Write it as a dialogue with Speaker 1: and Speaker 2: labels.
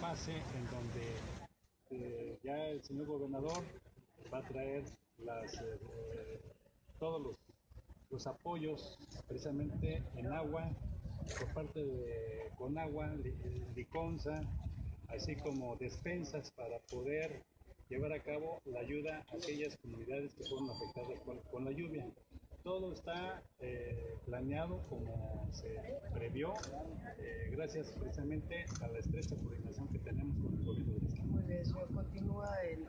Speaker 1: fase en donde ya el señor gobernador va a traer todos los apoyos precisamente en agua por parte de Conagua, Liconza, así como despensas para poder llevar a cabo la ayuda a aquellas comunidades que fueron afectadas con la lluvia. Todo está planeado como se previó, gracias precisamente a la estrecha coordinación que tenemos con el gobierno del estado.
Speaker 2: Muy bien, señor. Continúa el